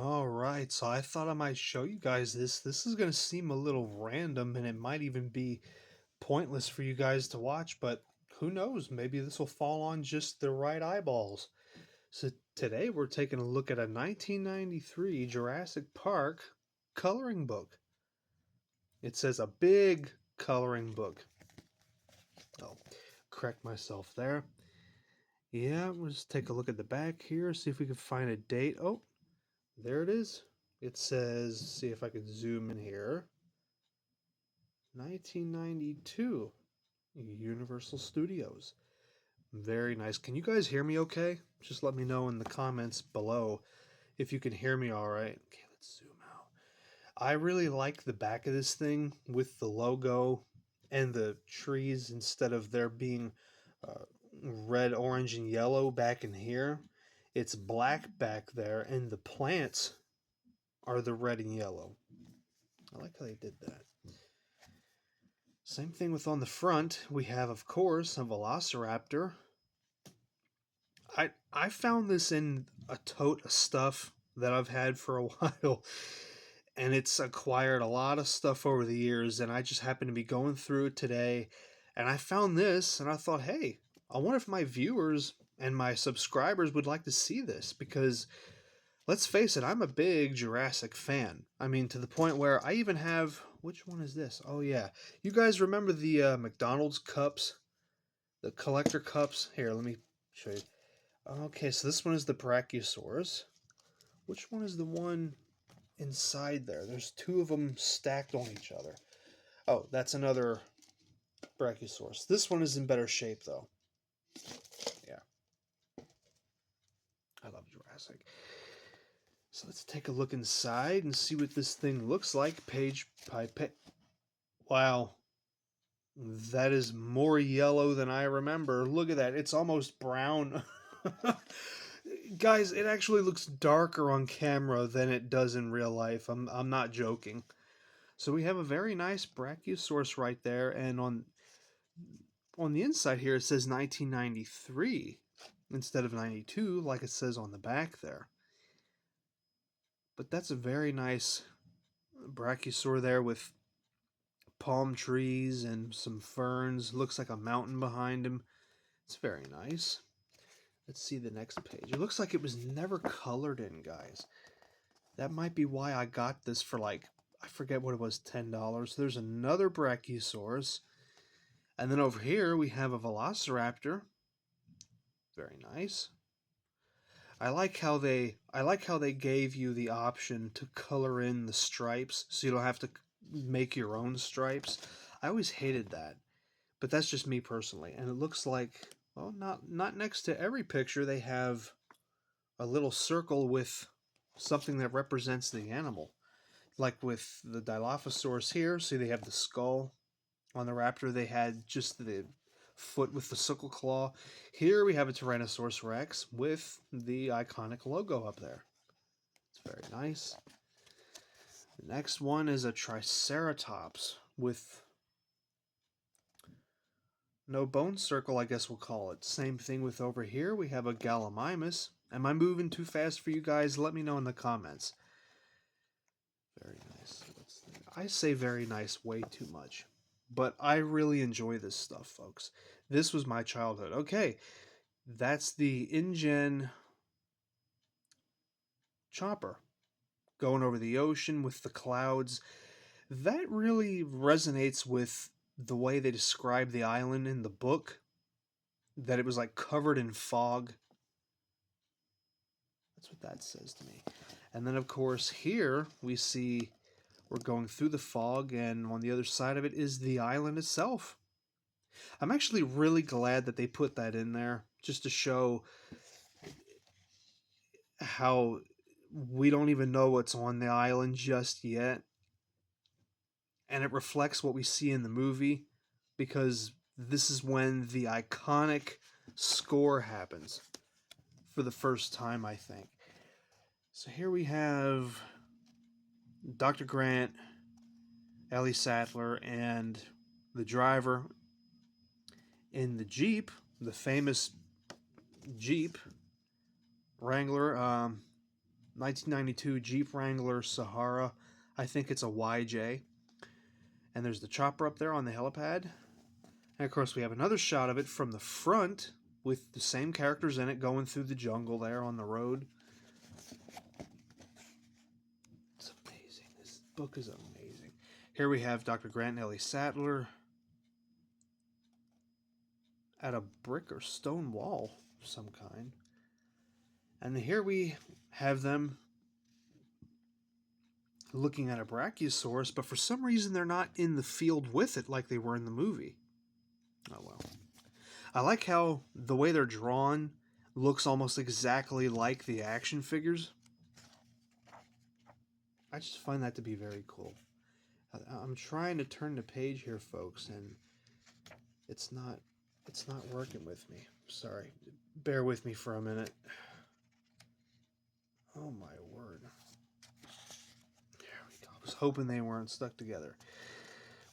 All right, so I thought I might show you guys this. This is going to seem a little random and it might even be pointless for you guys to watch, but who knows? Maybe this will fall on just the right eyeballs. So today we're taking a look at a 1993 Jurassic Park coloring book. It says a big coloring book. I'll correct myself there. Yeah, we'll just take a look at the back here, see if we can find a date. Oh, there it is. It says, see if I can zoom in here. 1992, Universal Studios. Very nice. Can you guys hear me okay? Just let me know in the comments below if you can hear me all right. Okay, let's zoom out. I really like the back of this thing with the logo and the trees instead of there being uh, red, orange, and yellow back in here. It's black back there, and the plants are the red and yellow. I like how they did that. Same thing with on the front. We have, of course, a Velociraptor. I found this in a tote of stuff that I've had for a while, and it's acquired a lot of stuff over the years, and I just happened to be going through it today, and I found this, and I thought, hey, I wonder if my viewers and my subscribers would like to see this, because let's face it, I'm a big Jurassic fan. I mean, to the point where I even have, which one is this? Oh yeah, you guys remember the McDonald's cups, the collector cups? Here, let me show you. Okay, so this one is the Brachiosaurus. Which one is the one inside there? There's two of them stacked on each other. Oh, that's another Brachiosaurus. This one is in better shape, though. Yeah. I love Jurassic. So let's take a look inside and see what this thing looks like. Page by page. Wow. That is more yellow than I remember. Look at that. It's almost brown. Guys, it actually looks darker on camera than it does in real life. I'm not joking. So we have a very nice Brachiosaurus right there, and on the inside here it says 1993 instead of 92 like it says on the back there. But that's a very nice Brachiosaur there with palm trees and some ferns. Looks like a mountain behind him. It's very nice. Let's see the next page. It looks like it was never colored in, guys. That might be why I got this for like, I forget what it was, $10. There's another Brachiosaurus. And then over here we have a Velociraptor. Very nice. I like how they gave you the option to color in the stripes so you don't have to make your own stripes. I always hated that. But that's just me personally. And it looks like, well, not next to every picture they have a little circle with something that represents the animal. Like with the Dilophosaurus here, see they have the skull. On the raptor, they had just the foot with the sickle claw. Here we have a Tyrannosaurus Rex with the iconic logo up there. It's very nice. The next one is a Triceratops with no bone circle, I guess we'll call it. Same thing with over here. We have a Gallimimus. Am I moving too fast for you guys? Let me know in the comments. Very nice. I say very nice way too much. But I really enjoy this stuff, folks. This was my childhood. Okay, that's the InGen chopper going over the ocean with the clouds. That really resonates with the way they describe the island in the book, that it was like covered in fog. That's what that says to me. And then, of course, here we see we're going through the fog, and on the other side of it is the island itself. I'm actually really glad that they put that in there just to show how we don't even know what's on the island just yet. And it reflects what we see in the movie, because this is when the iconic score happens for the first time, I think. So here we have Dr. Grant, Ellie Sattler, and the driver in the Jeep, the famous Jeep Wrangler. 1992 Jeep Wrangler Sahara. I think it's a YJ. And there's the chopper up there on the helipad. And of course, we have another shot of it from the front with the same characters in it going through the jungle there on the road. It's amazing. This book is amazing. Here we have Dr. Grant and Ellie Sattler at a brick or stone wall of some kind. And here we have them looking at a brachiosaurus, but for some reason they're not in the field with it like they were in the movie. Oh well. I like how the way they're drawn looks almost exactly like the action figures. I just find that to be very cool. I'm trying to turn the page here, folks, and it's not working with me. Sorry. Bear with me for a minute. Oh my word. There we go. I was hoping they weren't stuck together.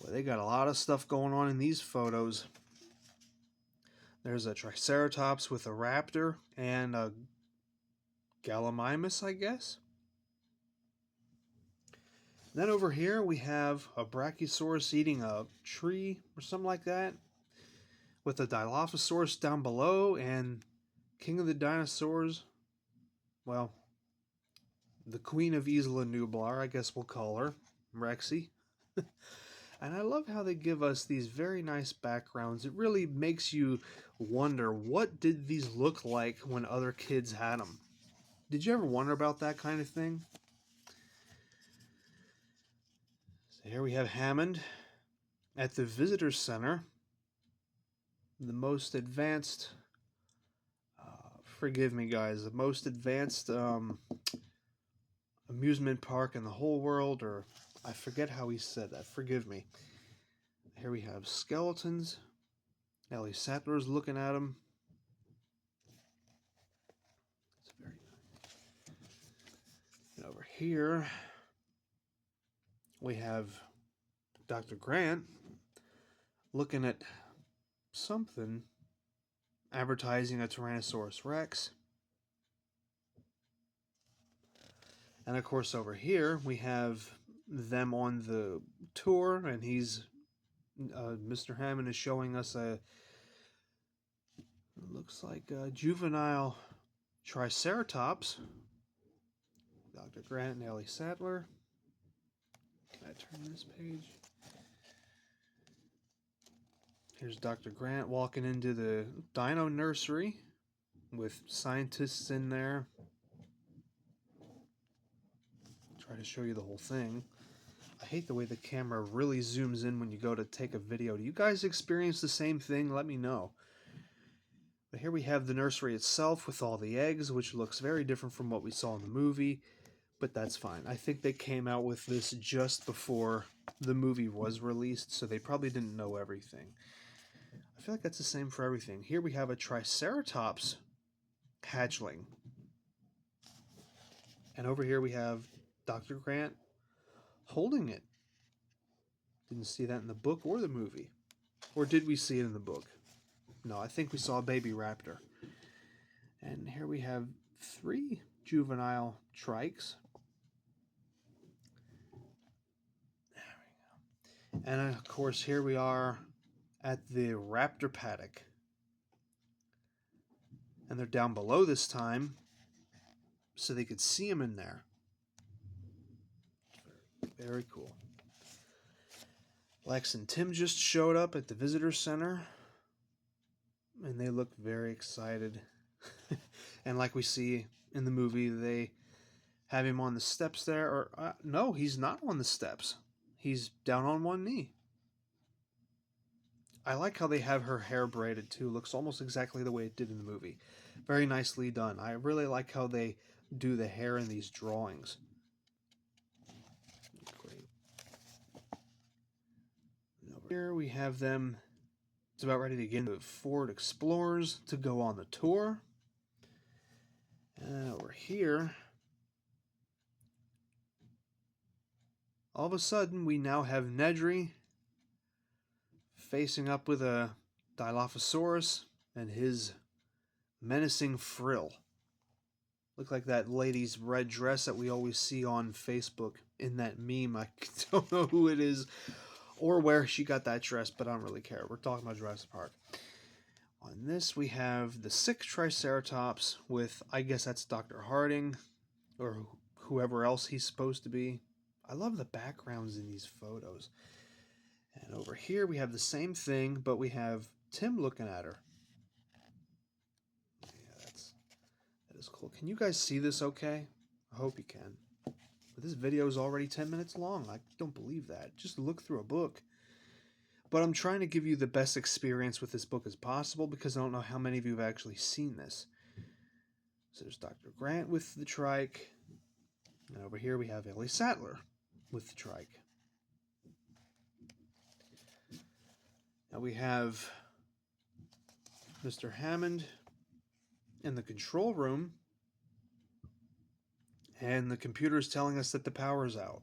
Well, they got a lot of stuff going on in these photos. There's a Triceratops with a raptor and a Gallimimus, I guess. Then over here we have a Brachiosaurus eating a tree or something like that, with a Dilophosaurus down below and King of the Dinosaurs. Well, the Queen of Isla Nublar, I guess we'll call her, Rexy. And I love how they give us these very nice backgrounds. It really makes you wonder, what did these look like when other kids had them? Did you ever wonder about that kind of thing? So here we have Hammond at the Visitor Center, the most advanced, forgive me guys, the most advanced amusement park in the whole world, or I forget how he said that, forgive me. Here we have skeletons. Ellie Sattler's looking at him. It's very nice. And over here, we have Dr. Grant looking at something, advertising a Tyrannosaurus Rex. And of course over here we have them on the tour, and he's Mr. Hammond is showing us looks like a juvenile Triceratops. Dr. Grant and Ellie Sattler. Can I turn this page? Here's Dr. Grant walking into the dino nursery with scientists in there. Try to show you the whole thing. I hate the way the camera really zooms in when you go to take a video. Do you guys experience the same thing? Let me know. But here we have the nursery itself with all the eggs, which looks very different from what we saw in the movie, but that's fine. I think they came out with this just before the movie was released, so they probably didn't know everything. I feel like that's the same for everything. Here we have a Triceratops hatchling. And over here we have Dr. Grant holding it. Didn't see that in the book or the movie. Or did we see it in the book? No, I think we saw a baby raptor. And here we have 3 juvenile trikes. There we go. And of course, here we are at the raptor paddock. And they're down below this time, so they could see him in there. Very cool. Lex and Tim just showed up at the visitor center, and they look very excited. And like we see in the movie, they have him on the steps there. Or no, he's not on the steps. He's down on one knee. I like how they have her hair braided too. Looks almost exactly the way it did in the movie. Very nicely done. I really like how they do the hair in these drawings. Great. And over here we have them. It's about ready to get into Ford Explorers to go on the tour. And over here, all of a sudden we now have Nedry facing up with a Dilophosaurus and his menacing frill. Look like that lady's red dress that we always see on Facebook in that meme. I don't know who it is or where she got that dress, but I don't really care. We're talking about Jurassic Park. On this, we have the 6 Triceratops with, I guess that's Dr. Harding or whoever else he's supposed to be. I love the backgrounds in these photos. And over here, we have the same thing, but we have Tim looking at her. Yeah, that is cool. Can you guys see this okay? I hope you can. But this video is already 10 minutes long. I don't believe that. Just look through a book. But I'm trying to give you the best experience with this book as possible because I don't know how many of you have actually seen this. So there's Dr. Grant with the trike. And over here we have Ellie Sattler with the trike. Now we have Mr. Hammond in the control room. And the computer is telling us that the power's out.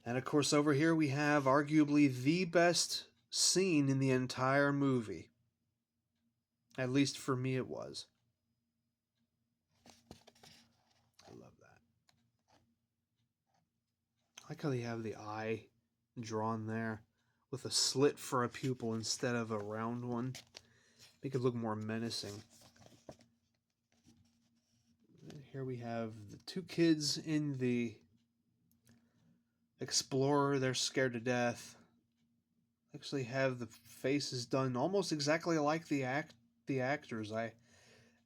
And of course over here we have arguably the best scene in the entire movie. At least for me it was. I love that. I like how they have the eye drawn there with a slit for a pupil instead of a round one. Make it look more menacing. And here we have the 2 kids in the Explorer. They're scared to death. Actually have the faces done almost exactly like the actors.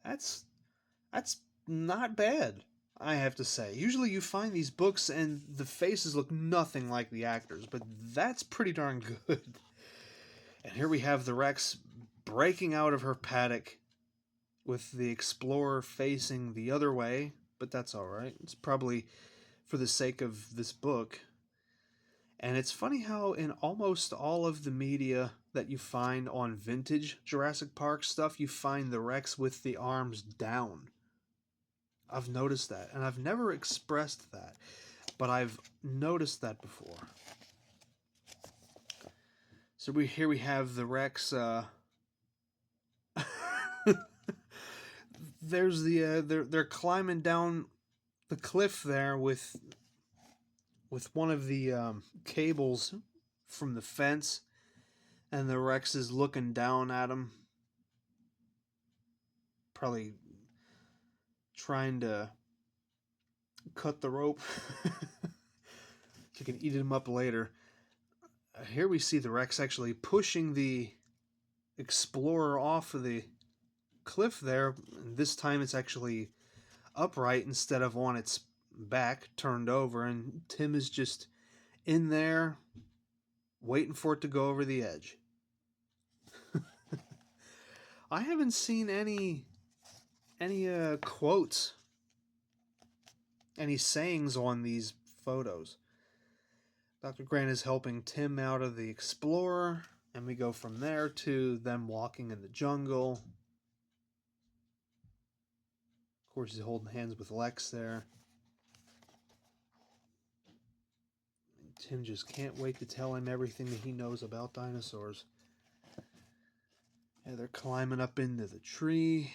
That's not bad, I have to say. Usually you find these books and the faces look nothing like the actors, but that's pretty darn good. And here we have the Rex breaking out of her paddock with the Explorer facing the other way, but that's alright. It's probably for the sake of this book. And it's funny how in almost all of the media that you find on vintage Jurassic Park stuff, you find the Rex with the arms down. I've noticed that, and I've never expressed that, but I've noticed that before. So here we have the Rex. There's the they're climbing down the cliff there with one of the cables from the fence, and the Rex is looking down at him, probably trying to cut the rope so you can eat him up later. Here we see the Rex actually pushing the Explorer off of the cliff there. And this time it's actually upright instead of on its back, turned over, and Tim is just in there waiting for it to go over the edge. I haven't seen any quotes, any sayings on these photos. Dr. Grant is helping Tim out of the Explorer, and we go from there to them walking in the jungle. Of course, he's holding hands with Lex there. And Tim just can't wait to tell him everything that he knows about dinosaurs. Yeah, they're climbing up into the tree.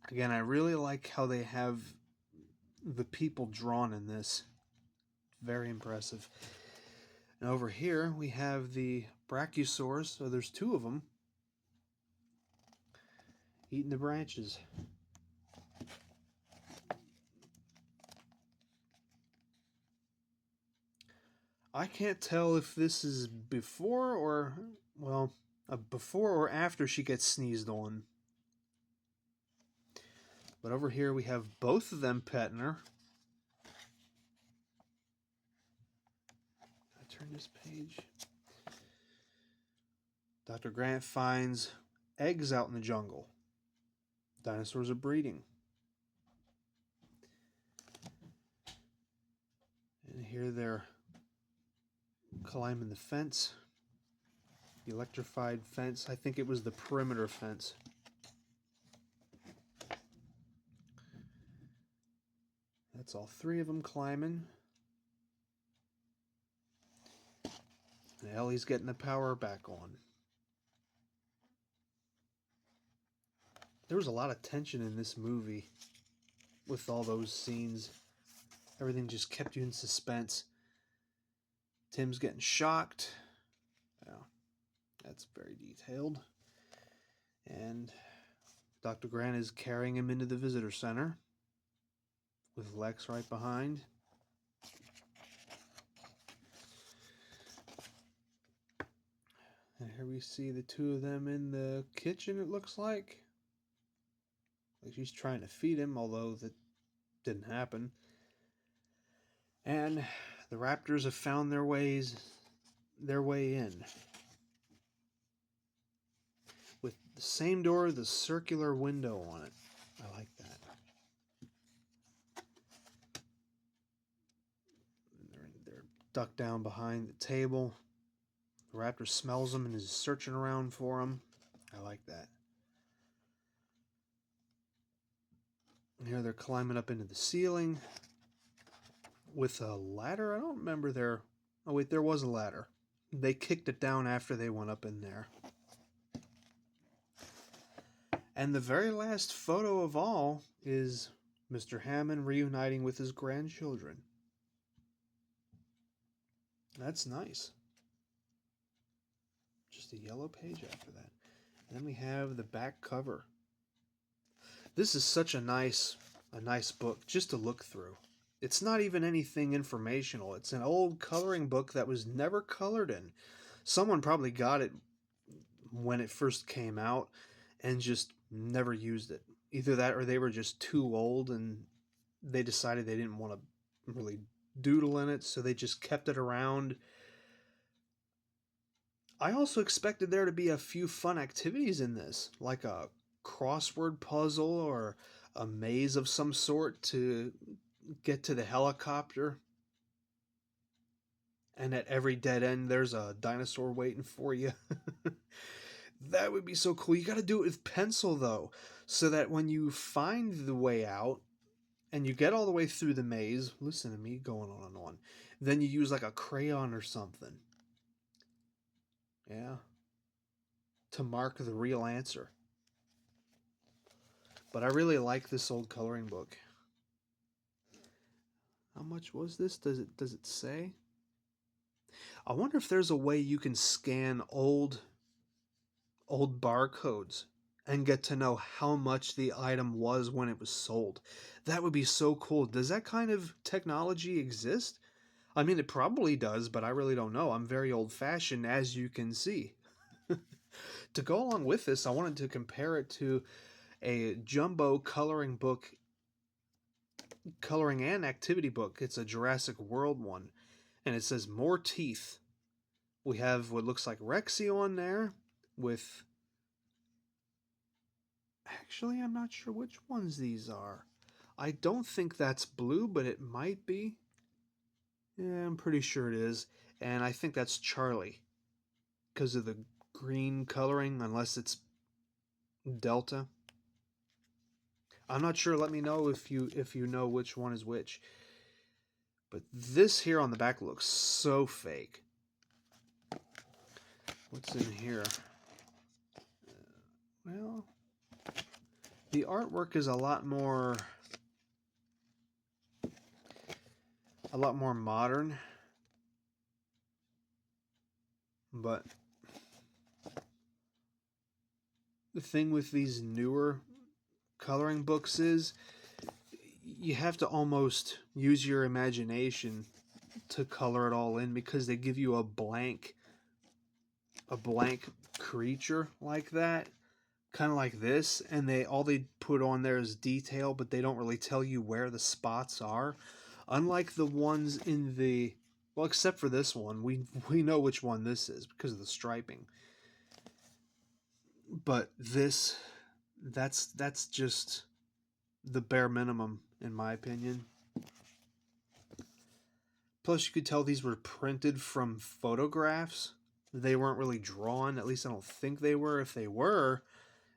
Again, I really like how they have the people drawn in this. Very impressive. And over here, we have the brachiosaurs. So there's 2 of them eating the branches. I can't tell if this is before or, well, before or after she gets sneezed on. But over here we have both of them petting her. I turn this page. Dr. Grant finds eggs out in the jungle. Dinosaurs are breeding. And here they're climbing the fence. The electrified fence. I think it was the perimeter fence. That's all 3 of them climbing. And Ellie's getting the power back on. There was a lot of tension in this movie with all those scenes. Everything just kept you in suspense. Tim's getting shocked. Yeah, that's very detailed. And Dr. Grant is carrying him into the visitor center with Lex right behind. And here we see the two of them in the kitchen, it looks like. Like she's trying to feed him, although that didn't happen. And the raptors have found their way in. With the same door, the circular window on it. I like that. They're ducked down behind the table. The raptor smells them and is searching around for them. I like that. And here they're climbing up into the ceiling with a ladder. I don't remember there. Oh wait, there was a ladder. They kicked it down after they went up in there. And the very last photo of all is Mr. Hammond reuniting with his grandchildren. That's nice. Just a yellow page after that. And then we have the back cover. This is such a nice book just to look through. It's not even anything informational. It's an old coloring book that was never colored in. Someone probably got it when it first came out and just never used it. Either that or they were just too old and they decided they didn't want to really doodle in it, so they just kept it around. I also expected there to be a few fun activities in this, like a crossword puzzle or a maze of some sort to get to the helicopter. And at every dead end, there's a dinosaur waiting for you. That would be so cool. You got to do it with pencil, though, so that when you find the way out and you get all the way through the maze, listen to me going on and on, then you use like a crayon or something. Yeah. To mark the real answer. But I really like this old coloring book. How much was this? Does it say? I wonder if there's a way you can scan old barcodes and get to know how much the item was when it was sold. That would be so cool. Does that kind of technology exist? I mean, it probably does, but I really don't know. I'm very old-fashioned, as you can see. To go along with this, I wanted to compare it to a jumbo coloring and activity book. It's a Jurassic World one, and it says more teeth. We have what looks like Rexy on there with... Actually, I'm not sure which ones these are. I don't think that's blue, but it might be. Yeah, I'm pretty sure it is. And I think that's Charlie because of the green coloring, unless it's Delta. I'm not sure. Let me know if you know which one is which. But this here on the back looks so fake. What's in here? Well, the artwork is a lot more modern, but the thing with these newer coloring books is you have to almost use your imagination to color it all in, because they give you a blank creature like that, kind of like this, and all they put on there is detail, but they don't really tell you where the spots are. Unlike the ones in the... Well, except for this one, we know which one this is because of the striping. But that's just the bare minimum, in my opinion. Plus, you could tell these were printed from photographs. They weren't really drawn. At least I don't think they were. If they were,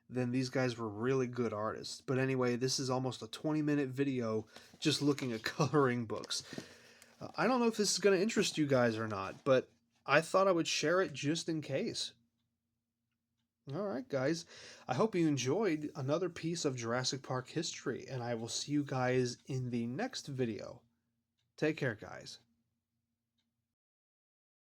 then these guys were really good artists. But anyway, this is almost a 20-minute video just looking at coloring books. I don't know if this is going to interest you guys or not, but I thought I would share it just in case. All right, guys. I hope you enjoyed another piece of Jurassic Park history, and I will see you guys in the next video. Take care, guys.